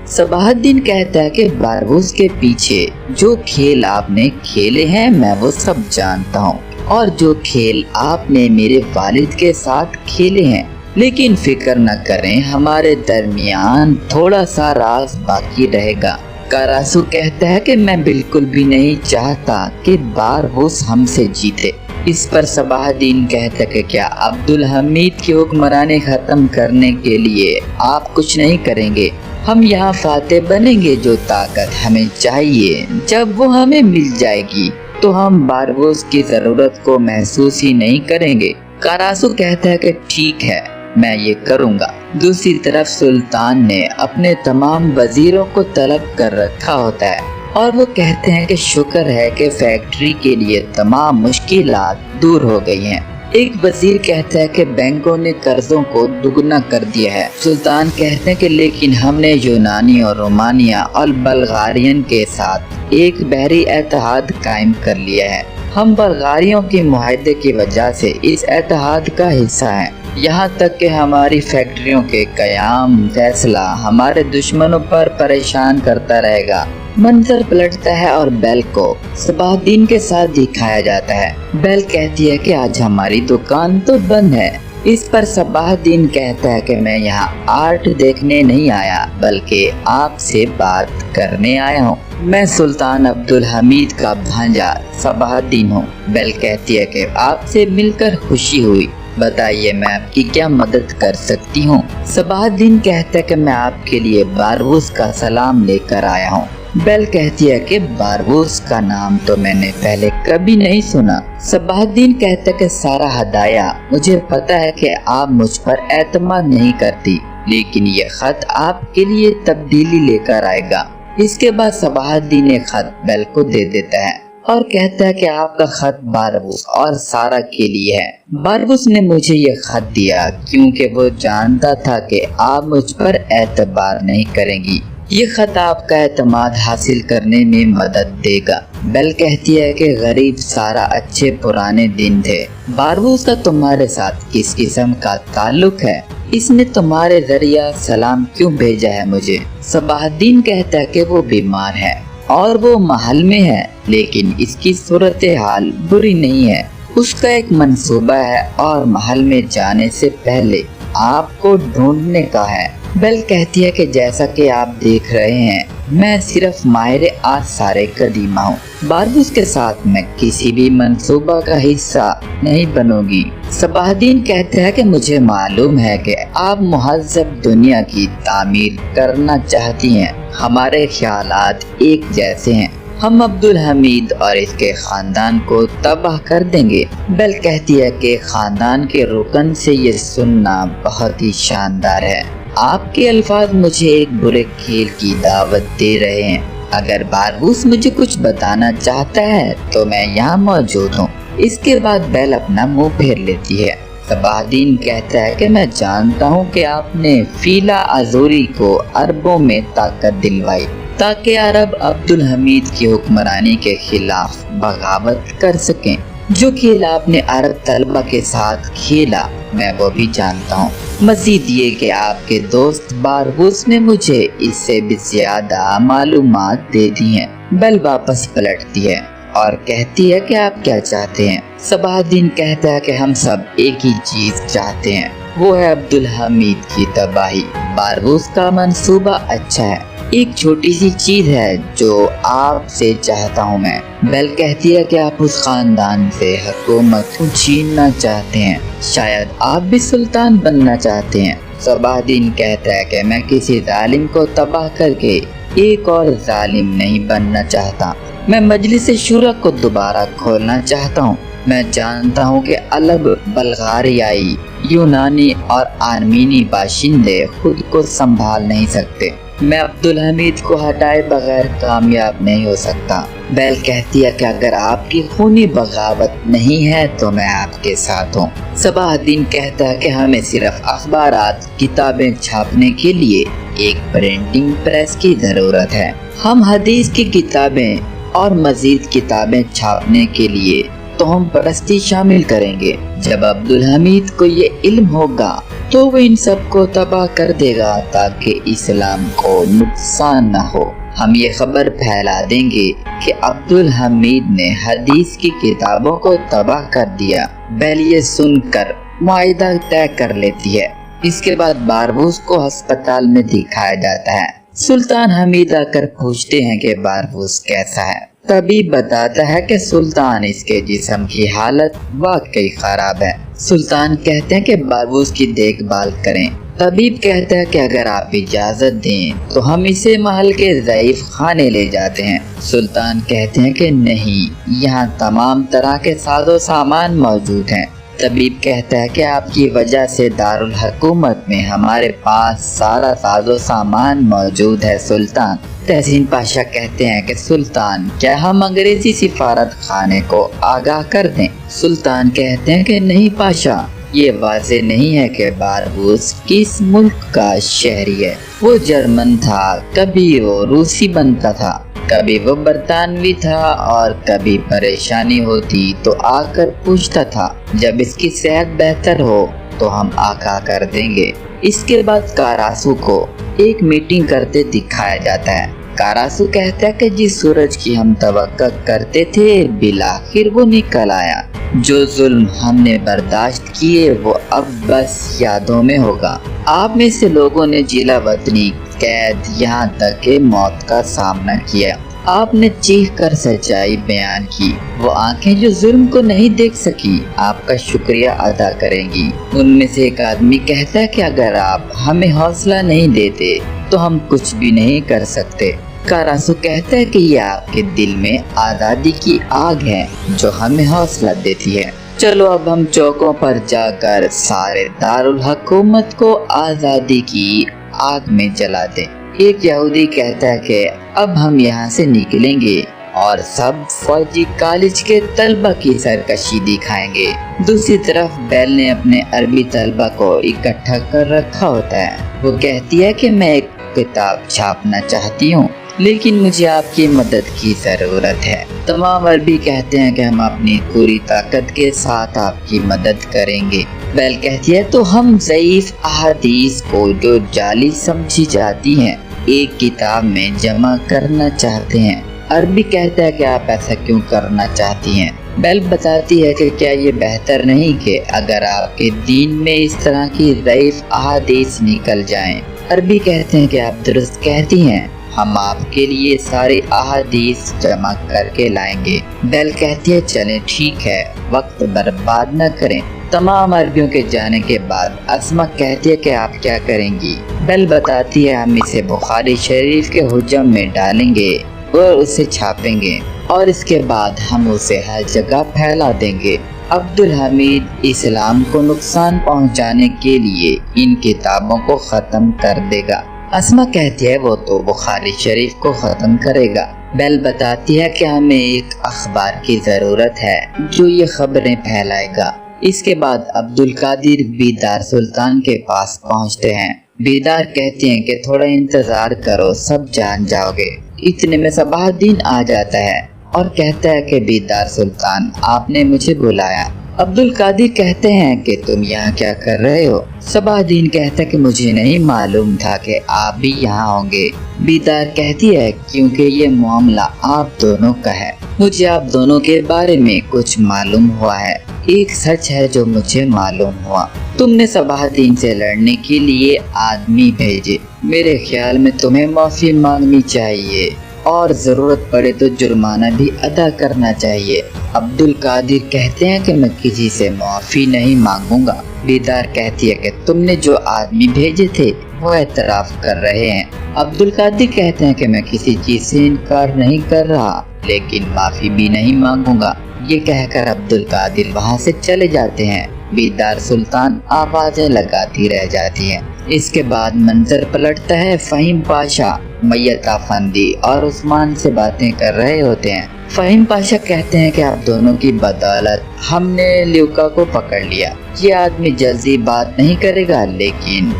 सबाहुद्दीन कहता है कि बारबूस के पीछे जो खेल आपने खेले हैं मैं वो सब जानता हूँ, और जो खेल आपने मेरे वालिद के साथ खेले हैं, लेकिन फिक्र न करें, हमारे दरमियान थोड़ा सा राज बाकी रहेगा। कारसू कहता है कि मैं बिल्कुल भी नहीं चाहता कि बारबूस हमसे जीते। इस पर सबाहुद्दीन कहता है कि क्या अब्दुल हमीद की हुक्मरानी खत्म करने के लिए आप कुछ नहीं करेंगे। हम यहाँ फातेह बनेंगे, जो ताकत हमें चाहिए जब वो हमें मिल जाएगी तो हम बारबूस की जरूरत को महसूस ही नहीं करेंगे। कारसू कहता है कि ठीक है, मैं ये करूँगा। दूसरी तरफ सुल्तान ने अपने तमाम वजीरों को तलब कर रखा होता है और वो कहते हैं कि शुक्र है कि फैक्ट्री के लिए तमाम मुश्किलात दूर हो गई हैं। एक वजीर कहता है कि बैंकों ने कर्जों को दुगना कर दिया है। सुल्तान कहते हैं कि लेकिन हमने यूनानी और रोमानिया और बल्गारियन के साथ एक बहरी एतहाद कायम कर लिया है। हम बल्गारियों के मुआहदे की वजह से इस एतहाद का हिस्सा हैं। यहाँ तक कि हमारी फैक्ट्रियों के कयाम फैसला हमारे दुश्मनों पर परेशान करता रहेगा। मंजर पलटता है और बेल को सबाहुद्दीन के साथ दिखाया जाता है। बेल कहती है कि आज हमारी दुकान तो बंद है। इस पर सबाहुद्दीन कहता है कि मैं यहाँ आर्ट देखने नहीं आया, बल्कि आपसे बात करने आया हूँ। मैं सुल्तान अब्दुल हमीद का भांजा सबाहुद्दीन हूँ। बेल कहती है कि आपसे मिलकर खुशी हुई, बताइए मैं आपकी क्या मदद कर सकती हूँ। सबाहुद्दीन कहता है कि मैं आपके लिए बारबूस का सलाम लेकर आया हूँ। बेल कहती है कि बारबूस का नाम तो मैंने पहले कभी नहीं सुना। सबाहुद्दीन कहता है कि सारा हदाया, मुझे पता है कि आप मुझ पर एतमाद नहीं करती, लेकिन ये खत आपके लिए तब्दीली लेकर आएगा। इसके बाद सबाहुद्दीन एक खत बेल को दे देता है और कहता है कि आपका खत बारबूस और सारा के लिए है। बारबूस ने मुझे ये खत दिया क्योंकि वो जानता था कि आप मुझ पर एतबार नहीं करेंगी। ये खत आपका एतमाद हासिल करने में मदद देगा। बेल कहती है कि गरीब सारा अच्छे पुराने दिन थे। बारबूस का तुम्हारे साथ किस किस्म का ताल्लुक है? इसने तुम्हारे जरिया सलाम क्यों भेजा है मुझे? सबाहुद्दीन कहता है कि वो बीमार है और वो महल में है, लेकिन इसकी सूरत हाल बुरी नहीं है। उसका एक मंसूबा है और महल में जाने से पहले आपको ढूंढने का है। बेल कहती है कि जैसा कि आप देख रहे हैं, मैं सिर्फ माहिर आसारे कदीमा हूँ। बारबूस के साथ मैं किसी भी मंसूबा का हिस्सा नहीं बनूंगी। सबाहुद्दीन कहता है कि मुझे मालूम है कि आप मुहज़्ज़ब दुनिया की तामीर करना चाहती हैं। हमारे ख्यालात एक जैसे हैं। हम अब्दुल हमीद और इसके खानदान को तबाह कर देंगे। बेल कहती है कि खानदान के रुकन से ये सुनना बहुत ही शानदार है। आपके अल्फाज मुझे एक बुरे खेल की दावत दे रहे हैं। अगर बारबूस मुझे कुछ बताना चाहता है तो मैं यहाँ मौजूद हूँ। इसके बाद बेल अपना मुंह फेर लेती है। सबाहुद्दीन कहता है कि मैं जानता हूँ कि आपने फीला अजूरी को अरबों में ताकत दिलवाई ताकि अरब अब्दुल हमीद की हुक्मरानी के खिलाफ बगावत कर सकें। जो खेल आपने अरब तलबा के साथ खेला मैं वो भी जानता हूँ। मजीद ये कि आपके दोस्त बारबूस ने मुझे इससे भी ज्यादा मालूमात दे दी हैं। बेल वापस पलटती है और कहती है कि आप क्या चाहते हैं। सबाहुद्दीन कहता है कि हम सब एक ही चीज चाहते हैं, वो है अब्दुल हमीद की तबाही। बारबूस का मंसूबा अच्छा है, एक छोटी सी चीज है जो आपसे चाहता हूँ मैं। बेल कहती है कि आप उस खानदान से हुकूमत छीनना चाहते हैं, शायद आप भी सुल्तान बनना चाहते हैं। صباح-الدین کہتا ہے کہ میں کسی ظالم کو تباہ کر کے ایک اور ظالم نہیں بننا چاہتا۔ میں مجلس شورا کو دوبارہ کھولنا چاہتا ہوں۔ میں جانتا ہوں کہ الگ بلغاریائی، یونانی اور آرمینی باشندے خود کو سنبھال نہیں سکتے۔ میں عبدالحمید کو ہٹائے بغیر کامیاب نہیں ہو سکتا۔ بیل کہتی ہے کہ اگر آپ کی خونی بغاوت نہیں ہے تو میں آپ کے ساتھ ہوں۔ صباح-الدین کہتا ہے کہ ہمیں صرف اخبارات، کتابیں چھاپنے کے لیے ایک پرنٹنگ پریس کی ضرورت ہے۔ ہم حدیث کی کتابیں اور مزید کتابیں چھاپنے کے لیے توہم پرستی شامل کریں گے۔ جب عبدالحمید کو یہ علم ہوگا تو وہ ان سب کو تباہ کر دے گا تاکہ اسلام کو نقصان نہ ہو۔ ہم یہ خبر پھیلا دیں گے کہ عبدالحمید نے حدیث کی کتابوں کو تباہ کر دیا۔ بیل یہ سن کر معاہدہ طے کر لیتی ہے۔ اس کے بعد باربوس کو ہسپتال میں دکھایا جاتا ہے۔ سلطان حمید آ کر پوچھتے ہیں کہ باربوس کیسا ہے۔ طبیب بتاتا ہے کہ سلطان اس کے جسم کی حالت واقعی خراب ہے۔ سلطان کہتے ہیں کہ باربوس کی دیکھ بھال کریں۔ طبیب کہتا ہے کہ اگر آپ اجازت دیں تو ہم اسے محل کے ضعیف خانے لے جاتے ہیں۔ سلطان کہتے ہیں کہ نہیں، یہاں تمام طرح کے ساز و سامان موجود ہیں۔ طبیب کہتا ہے کہ آپ کی وجہ سے دارالحکومت میں ہمارے پاس سارا ساز و سامان موجود ہے سلطان۔ تحسین پاشا کہتے ہیں کہ سلطان، کیا ہم انگریزی سفارت خانے کو آگاہ کر دیں؟ سلطان کہتے ہیں کہ نہیں پاشا، یہ واضح نہیں ہے کہ باربوس کس ملک کا شہری ہے۔ وہ جرمن تھا، کبھی وہ روسی بنتا تھا، کبھی وہ برطانوی تھا اور کبھی پریشانی ہوتی تو آ کر پوچھتا تھا۔ جب اس کی صحت بہتر ہو تو ہم آگاہ کر دیں گے۔ اس کے بعد کاراسو کو ایک میٹنگ کرتے دکھایا جاتا ہے۔ کاراسو کہتا ہے کہ جس سورج کی ہم توقع کرتے تھے بالآخر وہ نکل آیا۔ جو ظلم ہم نے برداشت کیے وہ اب بس یادوں میں ہوگا۔ آپ میں سے لوگوں نے جلا وطنی، قید، یہاں تک کہ موت کا سامنا کیا۔ آپ نے چیخ کر سچائی بیان کی۔ وہ آنکھیں جو ظلم کو نہیں دیکھ سکی آپ کا شکریہ ادا کریں گی۔ ان میں سے ایک آدمی کہتا ہے کہ اگر آپ ہمیں حوصلہ نہیں دیتے تو ہم کچھ بھی نہیں کر سکتے۔ کاراسو کہتا ہے کہ یہ آپ کے دل میں آزادی کی آگ ہے جو ہمیں حوصلہ دیتی ہے۔ چلو اب ہم چوکوں پر جا کر سارے دارالحکومت کو آزادی کی آگ میں جلا دیں۔ ایک یہودی کہتا ہے کہ اب ہم یہاں سے نکلیں گے اور سب فوجی کالج کے طلبہ کی سرکشی دکھائیں گے۔ دوسری طرف بیل نے اپنے عربی طلبہ کو اکٹھا کر رکھا ہوتا ہے۔ وہ کہتی ہے کہ میں ایک کتاب چھاپنا چاہتی ہوں لیکن مجھے آپ کی مدد کی ضرورت ہے۔ تمام عربی کہتے ہیں کہ ہم اپنی پوری طاقت کے ساتھ آپ کی مدد کریں گے۔ بیل کہتی ہے تو ہم ضعیف احادیث کو جو جعلی سمجھی جاتی ہیں ایک کتاب میں جمع کرنا چاہتے ہیں۔ عربی کہتا ہے کہ آپ ایسا کیوں کرنا چاہتی ہیں؟ بیل بتاتی ہے کہ کیا یہ بہتر نہیں کہ اگر آپ کے دین میں اس طرح کی ضعیف احادیث نکل جائیں؟ عربی کہتے ہیں کہ آپ درست کہتی ہیں، ہم آپ کے لیے ساری احادیث جمع کر کے لائیں گے۔ بیل کہتی ہے چلیں ٹھیک ہے، وقت برباد نہ کریں۔ تمام عربیوں کے جانے کے بعد اسما کہتی ہے کہ آپ کیا کریں گی؟ بیل بتاتی ہے ہم اسے بخاری شریف کے حجم میں ڈالیں گے اور اسے چھاپیں گے اور اس کے بعد ہم اسے ہر جگہ پھیلا دیں گے۔ عبدالحمید اسلام کو نقصان پہنچانے کے لیے ان کتابوں کو ختم کر دے گا۔ اسما کہتی ہے وہ تو بخاری شریف کو ختم کرے گا۔ بیل بتاتی ہے کہ ہمیں ایک اخبار کی ضرورت ہے جو یہ خبریں پھیلائے گا۔ اس کے بعد عبدالقادر بیدار سلطان کے پاس پہنچتے ہیں۔ بیدار کہتے ہیں کہ تھوڑا انتظار کرو، سب جان جاؤ گے۔ اتنے میں صباح-الدین آ جاتا ہے اور کہتا ہے کہ بیدار سلطان آپ نے مجھے بلایا۔ عبدالقادر کہتے ہیں کہ تم یہاں کیا کر رہے ہو؟ صباح-الدین کہتا ہے کہ مجھے نہیں معلوم تھا کہ آپ بھی یہاں ہوں گے۔ بیدار کہتی ہے کیونکہ یہ معاملہ آپ دونوں کا ہے، مجھے آپ دونوں کے بارے میں کچھ معلوم ہوا ہے۔ ایک سچ ہے جو مجھے معلوم ہوا، تم نے صباح-الدین سے لڑنے کے لیے آدمی بھیجے۔ میرے خیال میں تمہیں معافی مانگنی چاہیے۔ اور ضرورت پڑے تو جرمانہ بھی ادا کرنا چاہیے۔ عبد القادر کہتے ہیں کہ میں کسی سے معافی نہیں مانگوں گا۔ بیدار کہتی ہے کہ تم نے جو آدمی بھیجے تھے وہ اعتراف کر رہے ہیں۔ عبد القادر کہتے ہیں کہ میں کسی چیز سے انکار نہیں کر رہا لیکن معافی بھی نہیں مانگوں گا۔ یہ کہہ کر عبد القادر وہاں سے چلے جاتے ہیں۔ بیدار سلطان آوازیں لگاتی رہ جاتی ہیں۔ اس کے بعد منظر پلٹتا ہے، فہیم پاشا میت افندی اور عثمان سے باتیں کر رہے ہوتے ہیں۔ فہیم پاشا کہتے ہیں کہ آپ دونوں کی بدولت ہم نے لیوکا کو پکڑ لیا۔ یہ آدمی جلدی بات نہیں کرے گا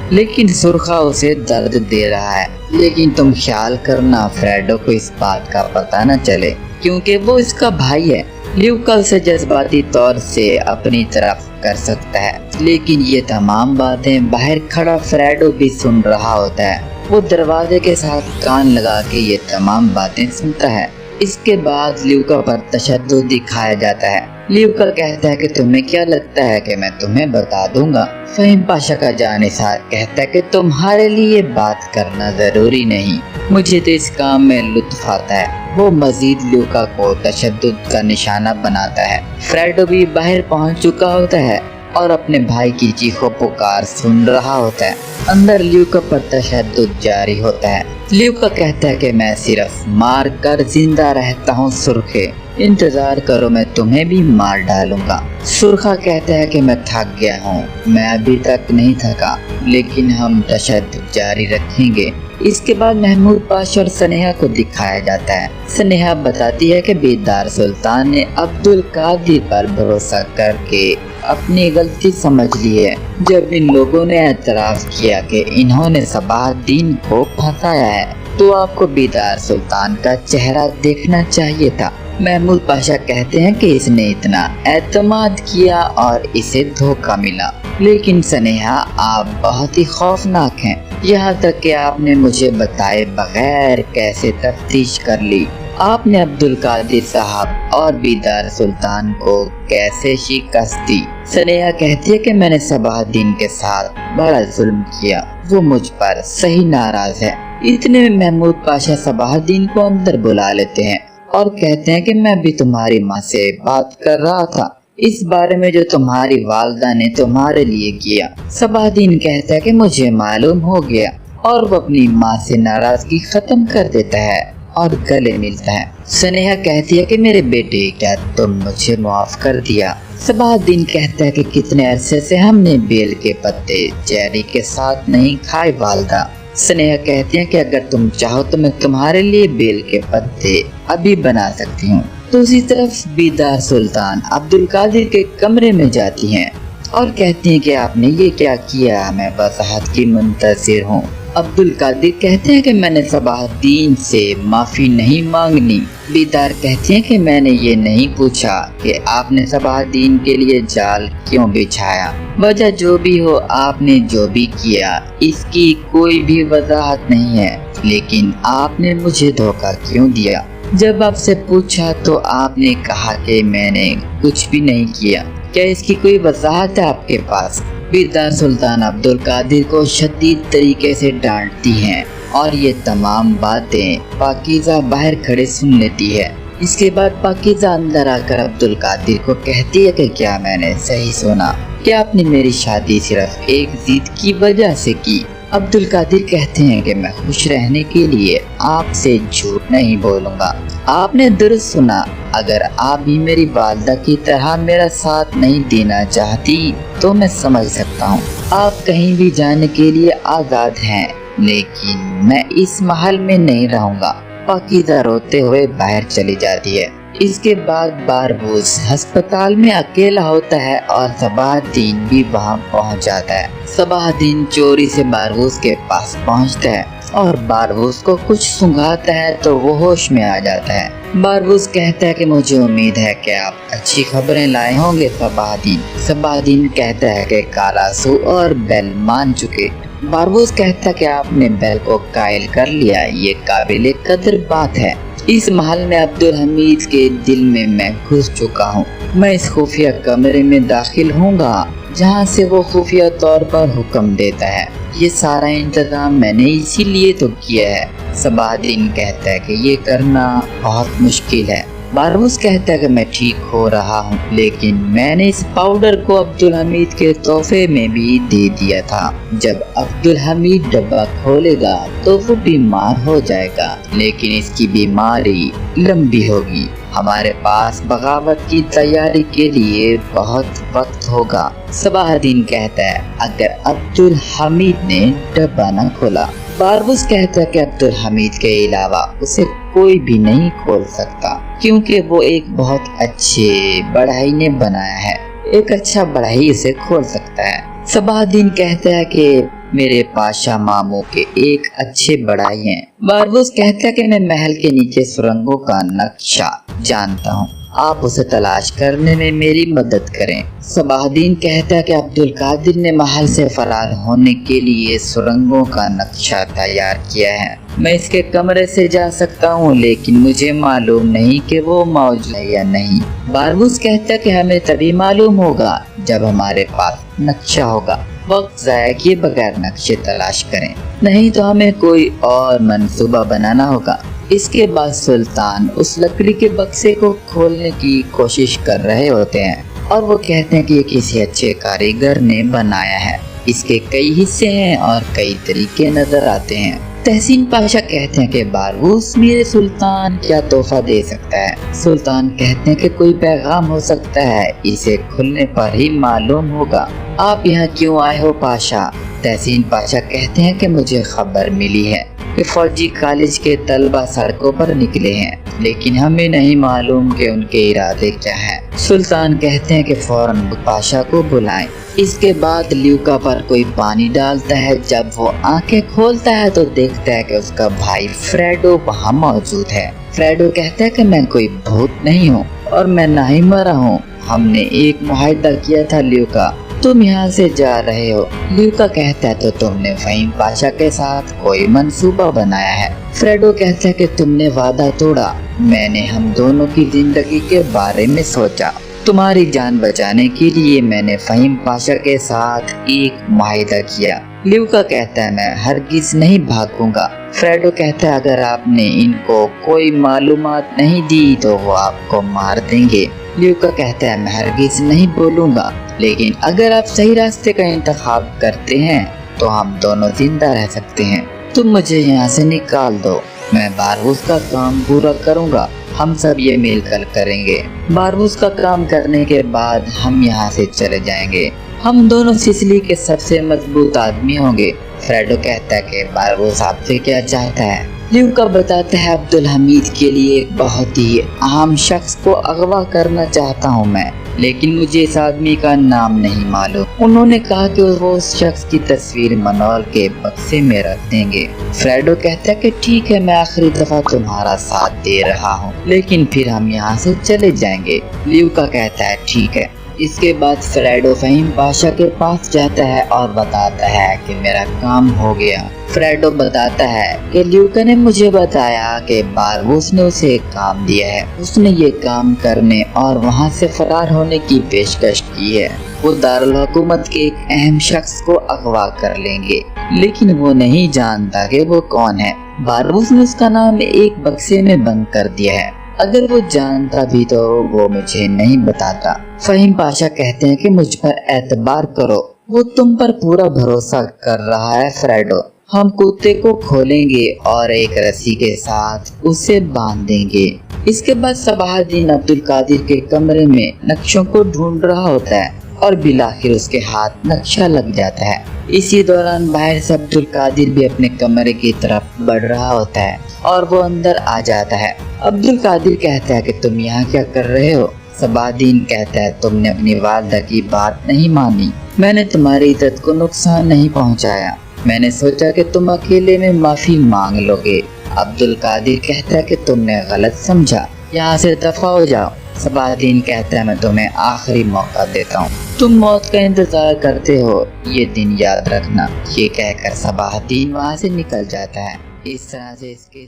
لیکن سرخا اسے درد دے رہا ہے۔ لیکن تم خیال کرنا فریڈو کو اس بات کا پتہ نہ چلے کیونکہ وہ اس کا بھائی ہے۔ لیوکا اسے جذباتی طور سے اپنی طرف کر سکتا ہے لیکن یہ تمام باتیں باہر کھڑا فریڈو بھی سن رہا ہوتا ہے۔ وہ دروازے کے ساتھ کان لگا کے یہ تمام باتیں سنتا ہے۔ اس کے بعد لیوکا پر تشدد دکھایا جاتا ہے۔ لیوکا کہتا ہے کہ تمہیں کیا لگتا ہے کہ میں تمہیں بتا دوں گا؟ فہیم پاشا کا جانثار کہتا ہے کہ تمہارے لیے بات کرنا ضروری نہیں، مجھے تو اس کام میں لطف آتا ہے۔ وہ مزید لیوکا کو تشدد کا نشانہ بناتا ہے۔ فریڈو بھی باہر پہنچ چکا ہوتا ہے اور اپنے بھائی کی چیخو پکار سن رہا ہوتا ہے۔ اندر لیوکا پر تشدد جاری ہوتا ہے۔ لیوکا کہتا ہے کہ میں صرف مار کر زندہ رہتا ہوں سرخے، انتظار کرو میں تمہیں بھی مار ڈالوں گا۔ سرخا کہتا ہے کہ میں تھک گیا ہوں، میں ابھی تک نہیں تھکا لیکن ہم تشدد جاری رکھیں گے۔ اس کے بعد محمود پاشا اور سنیہا کو دکھایا جاتا ہے۔ سنیہا بتاتی ہے کہ بیدار سلطان نے عبد القادر پر بھروسہ کر کے اپنی غلطی سمجھ لی ہے۔ جب ان لوگوں نے اعتراف کیا کہ انہوں نے صباح الدین کو پھنسایا ہے تو آپ کو بیدار سلطان کا چہرہ دیکھنا چاہیے تھا۔ محمود پاشا کہتے ہیں کہ اس نے اتنا اعتماد کیا اور اسے دھوکہ ملا، لیکن سنیہا آپ بہت ہی خوفناک ہیں، یہاں تک کہ آپ نے مجھے بتائے بغیر کیسے تفتیش کر لی۔ آپ نے عبد القادر صاحب اور بیدار سلطان کو کیسے شکست دی؟ سنیہا کہتی ہے کہ میں نے صباح الدین کے ساتھ بڑا ظلم کیا، وہ مجھ پر صحیح ناراض ہے۔ اتنے میں محمود پاشا صباح الدین کو اندر بلا لیتے ہیں اور کہتے ہیں کہ میں بھی تمہاری ماں سے بات کر رہا تھا اس بارے میں جو تمہاری والدہ نے تمہارے لیے کیا۔ صباح الدین کہتا ہے کہ مجھے معلوم ہو گیا اور وہ اپنی ماں سے ناراضگی ختم کر دیتا ہے اور گلے ملتا ہے۔ سنیہا کہتی ہے کہ میرے بیٹے کیا تم مجھے معاف کر دیا؟ صباح الدین کہتا ہے کہ کتنے عرصے سے ہم نے بیل کے پتے چیری کے ساتھ نہیں کھائے والدہ۔ سنیہا کہتی ہیں کہ اگر تم چاہو تو میں تمہارے لیے بیل کے پتے ابھی بنا سکتی ہوں۔ دوسری طرف بیدار سلطان عبد القادر کے کمرے میں جاتی ہیں اور کہتی ہیں کہ آپ نے یہ کیا کیا، میں وضاحت کی منتظر ہوں۔ عبد القادر کہتے ہیں کہ میں نے صباح الدین سے معافی نہیں مانگنی۔ بیدار کہتی ہیں کہ میں نے یہ نہیں پوچھا کہ آپ نے صباح الدین کے لیے جال کیوں بچھایا، وجہ جو بھی ہو آپ نے جو بھی کیا اس کی کوئی بھی وضاحت نہیں ہے، لیکن آپ نے مجھے دھوکہ کیوں دیا؟ جب آپ سے پوچھا تو آپ نے کہا کہ میں نے کچھ بھی نہیں کیا، کیا اس کی کوئی وضاحت ہے آپ کے پاس؟ بیدار سلطان عبد القادر کو شدید طریقے سے ڈانٹتی ہیں اور یہ تمام باتیں پاکیزہ باہر کھڑے سن لیتی ہے۔ اس کے بعد پاکیزہ اندر آ کر عبد القادر کو کہتی ہے کہ کیا میں نے صحیح سنا؟ کیا آپ نے میری شادی صرف ایک ضد کی وجہ سے کی؟ عبد القادر کہتے ہیں کہ میں خوش رہنے کے لیے آپ سے جھوٹ نہیں بولوں گا۔ آپ نے درست سنا، اگر آپ بھی میری والدہ کی طرح میرا ساتھ نہیں دینا چاہتی تو میں سمجھ سکتا ہوں، آپ کہیں بھی جانے کے لیے آزاد ہیں، لیکن میں اس محل میں نہیں رہوں گا۔ پاکیزہ روتے ہوئے باہر چلی جاتی ہے۔ اس کے بعد باربوس ہسپتال میں اکیلا ہوتا ہے اور صباح الدین بھی وہاں پہنچ جاتا ہے۔ صباح الدین چوری سے باربوس کے پاس پہنچتا ہے اور باربوس کو کچھ سنگھاتا ہے تو وہ ہوش میں آ جاتا ہے۔ باربوس کہتا ہے کہ مجھے امید ہے کہ آپ اچھی خبریں لائے ہوں گے صباح الدین۔ صباح الدین کہتا ہے کہ کالاسو اور بیل مان چکے۔ باربوس کہتا ہے کہ آپ نے بیل کو قائل کر لیا، یہ قابل قدر بات ہے۔ اس محل میں عبد الحمید کے دل میں گھس چکا ہوں، میں اس خفیہ کمرے میں داخل ہوں گا जहाँ से वो खुफिया तौर पर हुक्म देता है। ये सारा इंतजाम मैंने इसीलिए तो किया है। सबाहदीन कहता है कि ये करना बहुत मुश्किल है। बारबूस कहता है कि मैं ठीक हो रहा हूँ, लेकिन मैंने इस पाउडर को अब्दुल हमीद के तोहफे में भी दे दिया था। जब अब्दुल हमीद डब्बा खोलेगा तो वो बीमार हो जाएगा, लेकिन इसकी बीमारी लंबी होगी। हमारे पास बगावत की तैयारी के लिए बहुत वक्त होगा। सबाहदीन कहता है अगर अब्दुल हमीद ने डब्बा न खोला। बारबूस कहता है कि अब्दुल हमीद के अलावा उसे कोई भी नहीं खोल सकता, क्योंकि वो एक बहुत अच्छे बढ़ई ने बनाया है। एक अच्छा बढ़ई इसे खोल सकता है। सबाहदीन कहता है कि मेरे पाशा मामू के एक अच्छे बढ़ई हैं। बारबूस कहता है कि मैं महल के नीचे सुरंगों का नक्शा जानता हूँ, आप उसे तलाश करने में मेरी मदद करें। सबाहदीन कहता है कि अब्दुल कादिर ने महल से फरार होने के लिए सुरंगों का नक्शा तैयार किया है। मैं इसके कमरे से जा सकता हूँ, लेकिन मुझे मालूम नहीं कि वो मौजूद है या नहीं। बारबूस कहता है कि हमें तभी मालूम होगा जब हमारे पास नक्शा होगा। वक्त ज़ाया किए बगैर नक्शे तलाश करें, नहीं तो हमें कोई और मंसूबा बनाना होगा। इसके बाद सुल्तान उस लकड़ी के बक्से को खोलने की कोशिश कर रहे होते हैं और वो कहते हैं कि ये किसी अच्छे कारीगर ने बनाया है। इसके कई हिस्से हैं और कई तरीके नजर आते हैं। तहसीन पाशा कहते हैं कि बारबूस मेरे सुल्तान क्या तोहफा दे सकता है। सुल्तान कहते हैं कि कोई पैगाम हो सकता है, इसे खुलने पर ही मालूम होगा। आप यहाँ क्यों आए हो पाशा? तहसीन पाशा कहते हैं कि मुझे खबर मिली है कि फौजी कॉलेज के तलबा सड़कों पर निकले हैं, लेकिन हमें नहीं मालूम कि उनके इरादे क्या हैं। सुल्तान कहते हैं कि फौरन पाशा को बुलाएं। इसके बाद ल्यूका पर कोई पानी डालता है। जब वो आंखें खोलता है तो देखता है कि उसका भाई फ्रेडो वहाँ मौजूद है। फ्रेडो कहता है कि मैं कोई भूत नहीं हूँ और मैं ना ही मरा हूँ। हमने एक मुआहदा किया था ल्यूका, तुम यहाँ से जा रहे हो। ल्यूका कहता है तो तुमने फहीम पाशा के साथ कोई मंसूबा बनाया है। फ्रेडो कहता है कि तुमने वादा तोड़ा। मैंने हम दोनों की जिंदगी के बारे में सोचा। तुम्हारी जान बचाने के लिए मैंने फहीम पाशा के साथ एक मुआहदा किया। ल्यूका कहता है मैं हरगिज नहीं भागूंगा। फ्रेडो कहता है अगर आपने इनको कोई मालूमात नहीं दी तो वो आपको मार देंगे। ल्यूका कहता है मैं हरगिज नहीं बोलूंगा, लेकिन अगर आप सही रास्ते का इंतखाब करते हैं तो हम दोनों जिंदा रह सकते हैं। तुम मुझे यहाँ से निकाल दो, मैं बारबूस का काम पूरा करूँगा। हम सब ये मिलकर करेंगे। बारबूस का काम करने के बाद हम यहाँ से चले जाएंगे। हम दोनों सिसिली के सबसे मजबूत आदमी होंगे। फ्रेडो कहता है कि बारबूस आपसे क्या चाहता है। ल्यूका बताता है अब्दुल हमीद के लिए एक बहुत ही अहम शख्स को अगवा करना चाहता हूँ मैं, लेकिन मुझे इस आदमी का नाम नहीं मालूम। उन्होंने कहा कि वो उस शख्स की तस्वीर मनोल के बक्से में रख देंगे। फ्रेडो कहता है कि ठीक है, मैं आखिरी दफा तुम्हारा साथ दे रहा हूँ, लेकिन फिर हम यहाँ से चले जाएंगे। ल्यूका कहता है ठीक है। इसके बाद फ्रेडो फहीम पाशा के पास जाता है और बताता है कि मेरा काम हो गया। फ्रेडो बताता है कि ल्यूका ने मुझे बताया कि बारबूस ने उसे एक काम दिया है। उसने ये काम करने और वहाँ से फरार होने की पेशकश की है। वो दारुल हुकूमत के एक अहम शख्स को अगवा कर लेंगे, लेकिन वो नहीं जानता कि वो कौन है। बारबूस ने उसका नाम एक बक्से में बंद कर दिया है। अगर वो जानता भी तो वो मुझे नहीं बताता। फहीम पाशा कहते हैं कि मुझ पर एतबार करो, वो तुम पर पूरा भरोसा कर रहा है फ्रेडो। हम कुत्ते को खोलेंगे और एक रस्सी के साथ उसे बांध देंगे। इसके बाद सबाहदीन अब्दुल कादिर के कमरे में नक्शों को ढूंढ रहा होता है और बिलाखिर उसके हाथ नक्शा लग जाता है। इसी दौरान बाहर से अब्दुल कादिर भी अपने कमरे की तरफ बढ़ रहा होता है और वो अंदर आ जाता है। अब्दुल कादिर कहता है कि तुम यहाँ क्या कर रहे हो? सबाहदीन कहता है तुमने अपनी वालिदा की बात नहीं मानी। मैंने तुम्हारी इज्जत को नुकसान नहीं पहुँचाया। मैंने सोचा कि तुम अकेले में माफी मांग लोगे। अब्दुल कादिर कहता है कि तुमने गलत समझा, यहाँ से दफा हो जाओ। सबाहदीन कहता है मैं तुम्हें आखिरी मौका देता हूँ, तुम मौत का इंतजार करते हो, ये दिन याद रखना। ये कहकर सबाहदीन वहाँ से निकल जाता है। इस तरह से इसके